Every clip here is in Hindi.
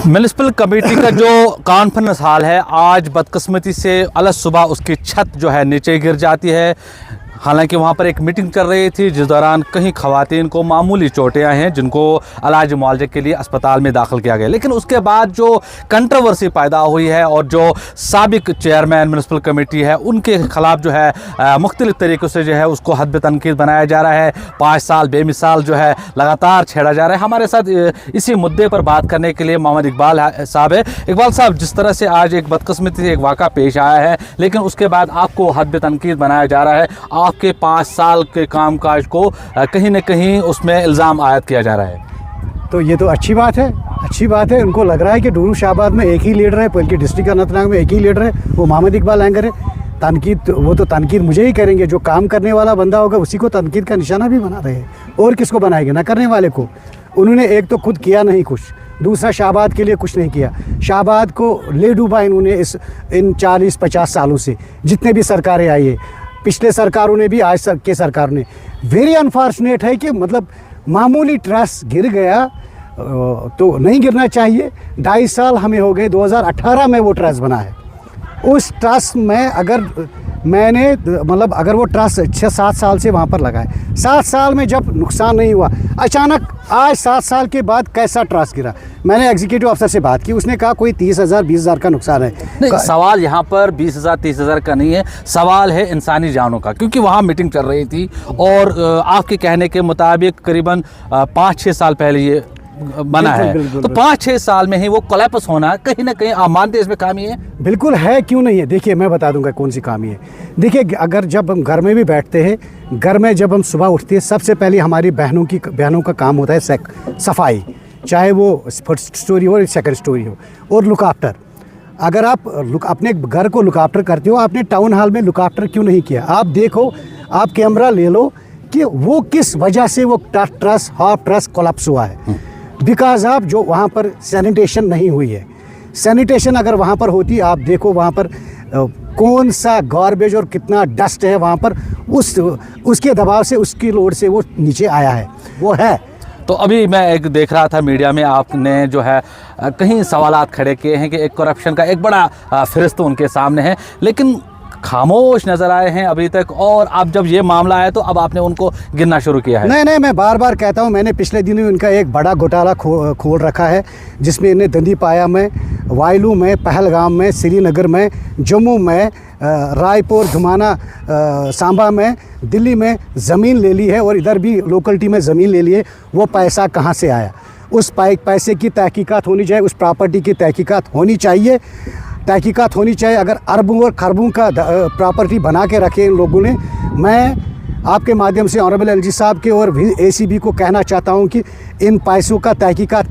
म्युनिसिपल कमेटी का जो कॉन्फ्रेंस हॉल है, आज बदकिस्मती से अलग सुबह उसकी छत जो है नीचे गिर जाती है। हालांकि वहाँ पर एक मीटिंग चल रही थी जिस दौरान कहीं ख़वातीन को मामूली चोटें आई हैं जिनको इलाज मुआवजे के लिए अस्पताल में दाखिल किया गया। लेकिन उसके बाद जो कंट्रोवर्सी पैदा हुई है और जो साबिक चेयरमैन म्युनिसिपल कमेटी है उनके ख़िलाफ़ जो है मुख्तलिफ़ तरीक़ों से जो है उसको हद तनकीद बनाया जा रहा है। 5 साल बेमिसाल जो है लगातार छेड़ा जा रहा है। हमारे साथ इसी मुद्दे पर बात करने के लिए मोहम्मद इकबाल साहब है। इकबाल साहब, जिस तरह से आज एक बदकिस्मती से एक वाक़ा पेश आया है लेकिन उसके बाद आपको हद तनकीद बनाया जा रहा है, आपके 5 साल के कामकाज को कहीं न कहीं उसमें इल्ज़ाम आयद किया जा रहा है, तो ये तो अच्छी बात है। अच्छी बात है। उनको लग रहा है कि डूरू शाहबाद में एक ही लीडर है, बल्कि डिस्ट्रिक्ट अनंतनाग में एक ही लीडर है, वो मोहम्मद इकबाल एंकर है। तनकीद वो तो तनकीद मुझे ही करेंगे, जो काम करने वाला बंदा होगा उसी को तनकीद का निशाना भी बना रहे हैं। और किसको बनाएंगे? ना करने वाले को। उन्होंने एक तो खुद किया नहीं कुछ, दूसरा शाहबाद के लिए कुछ नहीं किया। शाहबाद को ले डूबा इन्होंने इन 40-50 सालों से, जितने भी सरकारें आई है, पिछले सरकारों ने भी, आज के सरकार ने। वेरी अनफॉर्चुनेट है कि मतलब मामूली ट्रस्ट गिर गया तो नहीं गिरना चाहिए। 2.5 साल हमें हो गए, 2018 में वो ट्रस्ट बना है। उस ट्रस्ट में अगर मैंने मतलब अगर वो ट्रस्ट 6-7 साल से वहाँ पर लगा है, 7 साल में जब नुकसान नहीं हुआ, अचानक आज 7 साल के बाद कैसा ट्रस्ट गिरा? मैंने एग्जीक्यूटिव अफसर से बात की, उसने कहा कोई 30,000 20,000 का नुकसान है। नहीं, सवाल यहाँ पर 20,000 30,000 का नहीं है, सवाल है इंसानी जानों का। क्योंकि वहाँ मीटिंग चल रही थी और आपके कहने के मुताबिक करीबन 5-6 साल पहले ये बना है। तो 5-6 साल में ही वो कोलैप्स होना, कहीं ना कहीं आप मानते हैं इसमें खामी है? बिल्कुल है, क्यों नहीं है। देखिए मैं बता दूंगा कौन सी खामी है। देखिए, अगर जब हम घर में भी बैठते हैं, घर में जब हम सुबह उठते हैं, सबसे पहले हमारी बहनों का काम होता है सफाई, चाहे वो फर्स्ट स्टोरी हो या सेकंड स्टोरी हो, और लुक आफ्टर। अगर आप अपने घर को लुक आफ्टर करते हो, आपने टाउन हॉल में लुक आफ्टर क्यों नहीं किया? आप देखो, आप कैमरा ले लो कि वो किस वजह से वो ट्रस्ट कोलैप्स हुआ है। बिकॉज आप जो वहाँ पर सैनिटेशन नहीं हुई है। सैनिटेशन अगर वहाँ पर होती, आप देखो वहाँ पर कौन सा गार्बेज और कितना डस्ट है वहाँ पर, उसके दबाव से, उसकी लोड से वो नीचे आया है, वो है। तो अभी मैं एक देख रहा था मीडिया में, आपने जो है कहीं सवालात खड़े किए हैं कि एक करप्शन का एक बड़ा फहरिस्त उनके सामने है, लेकिन खामोश नजर आए हैं अभी तक। और अब जब ये मामला आया तो अब आपने उनको गिनना शुरू किया है। नहीं, मैं बार बार कहता हूँ, मैंने पिछले दिनों इनका एक बड़ा घोटाला खोल रखा है, जिसमें इन्हें दंदीपाया में, वायलू में, पहलगाम में, श्रीनगर में, जम्मू में, रायपुर, धुमाना, सांबा में, दिल्ली में ज़मीन ले ली है और इधर भी लोकलिटी में ज़मीन ले ली है। वो पैसा कहाँ से आया? उस पैसे की तहकीकात होनी चाहिए, उस प्रॉपर्टी की तहकीकात होनी चाहिए। अगर अरबों और खरबों का प्रॉपर्टी बना के रखे इन लोगों ने। मैं आपके माध्यम से ऑनरेबल एलजी साहब के और एसीबी को कहना चाहता हूं कि इन पैसों का तहकीकात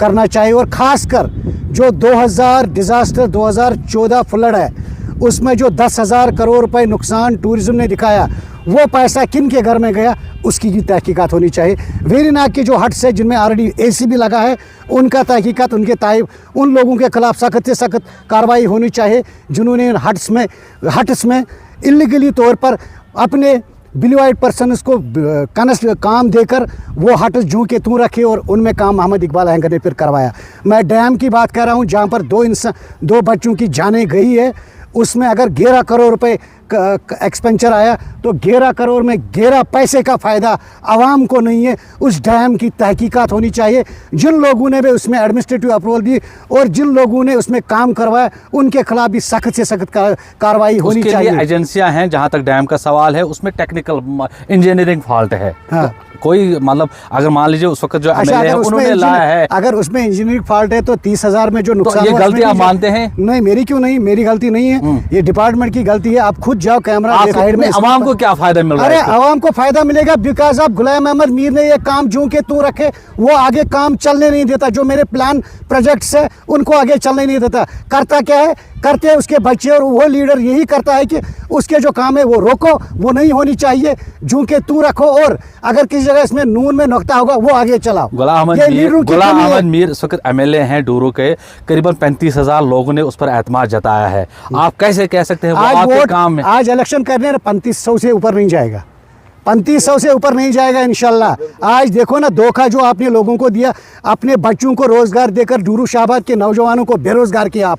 करना चाहिए। और ख़ासकर जो 2014 फ्लड है, उसमें जो 10,000 करोड़ रुपए नुकसान टूरिज्म ने दिखाया, वो पैसा किन के घर में गया, उसकी भी तहकीकात होनी चाहिए। वेरीनाग की जो हट्स है, जिनमें ऑलरेडी एसीबी लगा है, उनका तहकीकात, उनके ताइब, उन लोगों के खिलाफ सख्त से सख्त कार्रवाई होनी चाहिए जिन्होंने हट्स में इलीगली तौर पर अपने बिलीवाइड पर्सनस को काम देकर वो हट्स जूं के तूं रखे और उनमें काम मोहम्मद इकबाल एंकर ने फिर करवाया। मैं डैम की बात कर रहा हूँ, जहाँ पर 2 बच्चों की जानें गई है, उसमें अगर 11 करोड़ रुपए एक्सपेंचर आया तो 11 करोड़ में 11 पैसे का फ़ायदा आवाम को नहीं है। उस डैम की तहकीकात होनी चाहिए। जिन लोगों ने भी उसमें एडमिनिस्ट्रेटिव अप्रूवल दी और जिन लोगों ने उसमें काम करवाया, उनके खिलाफ भी सख्त से सख्त कार्रवाई होनी चाहिए। एजेंसियां हैं, जहां तक डैम का सवाल है उसमें टेक्निकल इंजीनियरिंग फॉल्ट है। हाँ। कोई मतलब अगर मान लीजिए उस वक्त जो एमएलए है उन्होंने लाया है, अगर उसमें इंजीनियरिंग फॉल्ट है तो 30,000 में जो नुकसान, तो ये गलती आप मानते हैं? नहीं, मेरी क्यों नहीं, मेरी गलती नहीं है, ये डिपार्टमेंट की गलती है। आप खुद जाओ, कैमरा साइड में। आवाम को क्या फायदा मिल रहा है? अरे आवाम को फायदा मिलेगा बिकॉज आप गुलाम अहमद मीर ने ये काम जूं के तू रखे, वो आगे काम चलने नहीं देता। जो मेरे प्लान प्रोजेक्ट्स है उनको आगे चलने नहीं देता। करता क्या है? करते हैं उसके बच्चे, और वो लीडर यही करता है कि उसके जो काम है वो रोको, वो नहीं होनी चाहिए, जूं के तू रखो। और अगर किसी जगह इसमें नून में नुक्ता होगा वो आगे चलाओ। गुलाम अहमद मीर इस वक्त एमएलए हैं डूरू के, करीबन 35,000 लोगों ने उस पर एतमाद जताया है। आप कैसे कह सकते हैं वो आपके काम में? आज इलेक्शन करने 3500 से ऊपर नहीं जाएगा। 3500 से ऊपर नहीं जाएगा इंशाल्लाह। आज देखो ना धोखा जो आपने लोगों को दिया, अपने बच्चों को रोज़गार देकर डूरू शाहबाद के नौजवानों को बेरोज़गार किया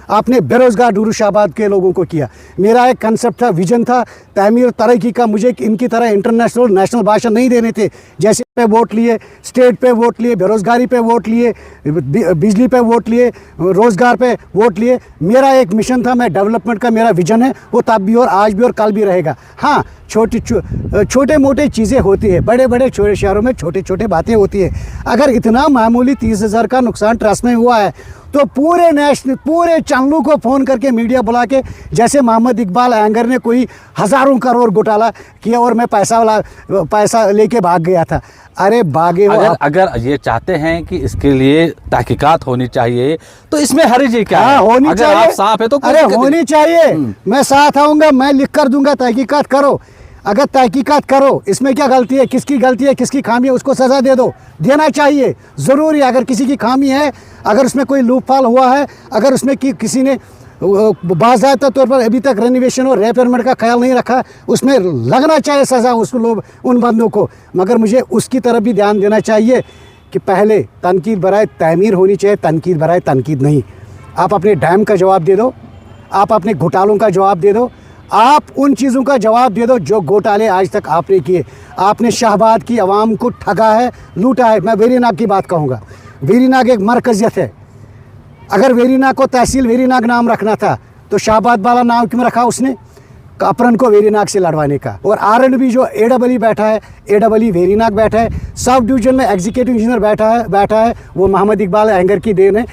आपने बेरोज़गार डूरू शाहबाद के लोगों को किया। मेरा एक कंसेप्ट था, विजन था तामीर तरक्की का। मुझे इनकी तरह इंटरनेशनल नेशनल भाषण नहीं देने थे। जैसे पे वोट लिए, स्टेट पे वोट लिए, बेरोज़गारी पे वोट लिए, बिजली पे वोट लिए, रोज़गार पे वोट लिए। मेरा एक मिशन था, मैं डेवलपमेंट का मेरा विजन है, वो तब भी और आज भी और कल भी रहेगा। हाँ, छोटे मोटे चीज़ें होती है, बड़े बड़े छोटे शहरों में छोटे छोटे बातें होती है। अगर इतना मामूली 30,000 का नुकसान ट्रस्ट में हुआ है तो पूरे चैनलों को फ़ोन करके मीडिया बुला के, जैसे मोहम्मद इकबाल एंगर ने कोई हज़ारों करोड़ घोटाला किया और मैं पैसा लेके भाग गया था। अरे भागे हो अगर ये चाहते हैं कि इसके लिए तहकीकात होनी चाहिए तो इसमें हर्ज क्या है? होनी अगर चाहिए। आप साफ है तो अरे होनी चाहिए, मैं साथ आऊँगा, मैं लिख कर दूंगा, तहकीकात करो। अगर तहकीकात करो, इसमें क्या गलती है, किसकी गलती है, किसकी खामी है, उसको सज़ा दे दो, देना चाहिए ज़रूरी। अगर किसी की खामी है, अगर उसमें कोई लूपफॉल हुआ है, अगर उसमें किसी ने बाज़ाब्ता तौर पर अभी तक रेनोवेशन और रिपेयरमेंट का ख्याल नहीं रखा, उसमें लगना चाहिए सज़ा उन बंदों को। मगर मुझे उसकी तरफ भी ध्यान देना चाहिए कि पहले तनकीद बराए तामीर होनी चाहिए, तनकीद बराए तनकीद नहीं। आप अपने डैम का जवाब दे दो, आप अपने घोटालों का जवाब दे दो, आप उन चीज़ों का जवाब दे दो जो घोटाले आज तक आपने किए। आपने शाहबाद की आवाम को ठगा है, लूटा है। मैं वेरीनाग की बात कहूँगा। वेरीनाग एक मरकज़ियत है। अगर वेरीनाग को तहसील वेरीनाग नाम रखना था तो शाहबाद वाला नाम क्यों रखा उसने? कपरन को वेरीनाग से लड़वाने का। और R&B जो AEE बैठा है, AEE वेरीनाग बैठा है, सब डिवीजन में एग्जीक्यूटिव इंजीनियर बैठा है, वो मोहम्मद इकबाल एंगर की देन है।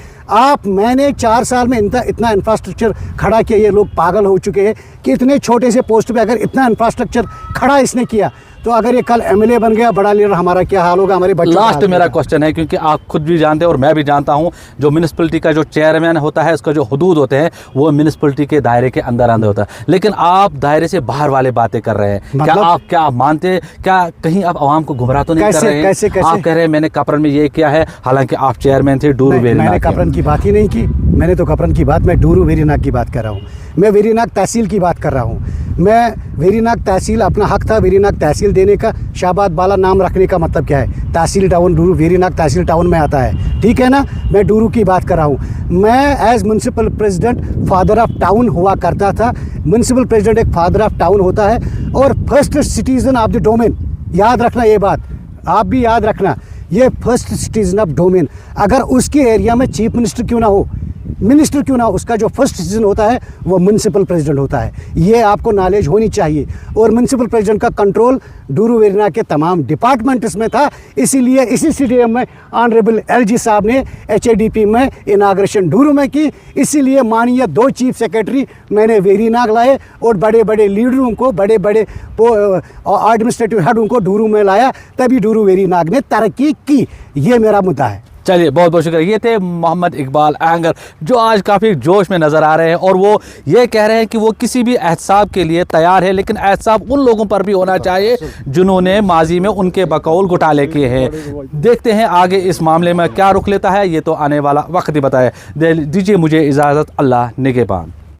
मैंने 4 साल में इतना इंफ्रास्ट्रक्चर खड़ा किया। ये लोग पागल हो चुके हैं कि इतने छोटे से पोस्ट पे अगर इतना इंफ्रास्ट्रक्चर खड़ा इसने किया तो अगर ये कल MLA बन गया, बड़ा लीडर, हमारा क्या हाल होगा, हमारे बच्चों का हाल लास्ट मेरा क्वेश्चन है, क्योंकि आप खुद भी जानते हैं और मैं भी जानता हूं, जो म्यूनिसिपैलिटी का जो चेयरमैन होता है, उसका जो हुदूद होते हैं वो म्यूनिसिपैलिटी के दायरे के अंदर होता है, लेकिन आप दायरे से बाहर वाले बातें कर रहे हैं। मतलब? क्या आप मानते, क्या कहीं आप आवाम को गुमराह तो नहीं कर रहे हैं? कैसे? आप कह रहे हैं मैंने कपरन में ये किया है, हालांकि आप चेयरमैन थे डूरू वेरीनाग। मैंने कपरन की बात ही नहीं की। मैंने तो कपरन की बात, मैं डूरू वेरीनाग की बात कर रहा हूँ। मैं वेरीनाग तहसील की बात कर रहा हूँ। मैं वेरीनाग तहसील, अपना हक था वेरीनाग तहसील देने का। शाहबाद बाला नाम रखने का मतलब क्या है? तहसील टाउन डूरू, वेरीनाग तहसील टाउन में आता है, ठीक है ना? मैं डूरू की बात कर रहा हूँ। मैं as municipal president father of town हुआ करता था। म्यूनसिपल प्रेसिडेंट एक फादर ऑफ टाउन होता है और first citizen of the domain. याद रखना ये बात, आप भी याद रखना, ये फर्स्ट सिटीजन ऑफ डोमेन। अगर उसके एरिया में चीफ मिनिस्टर क्यों ना हो, मिनिस्टर क्यों ना हो, उसका जो फर्स्ट सिटीजन होता है वो म्यूनसिपल प्रेसिडेंट होता है। ये आपको नॉलेज होनी चाहिए। और म्यूनसिपल प्रेसिडेंट का कंट्रोल डूरू वेरीनाग के तमाम डिपार्टमेंट्स में था। इसीलिए इसी स्टेडियम में ऑनरेबल LG साहब ने HADP में इनाग्रेशन डूरू में की। इसीलिए माननीय 2 चीफ सेक्रेटरी मैंने वेरीनाग लाए और बड़े बड़े लीडरों को, बड़े बड़े एडमिनिस्ट्रेटिव हेडों को डूरू में लाया, तभी डूरू वेरीनाग ने तरक्की की। ये मेरा मुद्दा है। चलिए, बहुत बहुत शुक्रिया। ये थे मोहम्मद इकबाल एंगर, जो आज काफ़ी जोश में नज़र आ रहे हैं और वो ये कह रहे हैं कि वो किसी भी एहतसाब के लिए तैयार है, लेकिन एहतसाब उन लोगों पर भी होना चाहिए जिन्होंने माजी में उनके बकौल घोटाले किए हैं। देखते हैं आगे इस मामले में क्या रुख लेता है, ये तो आने वाला वक्त ही बताए। दीजिए मुझे इजाज़त। अल्लाह निगहबान।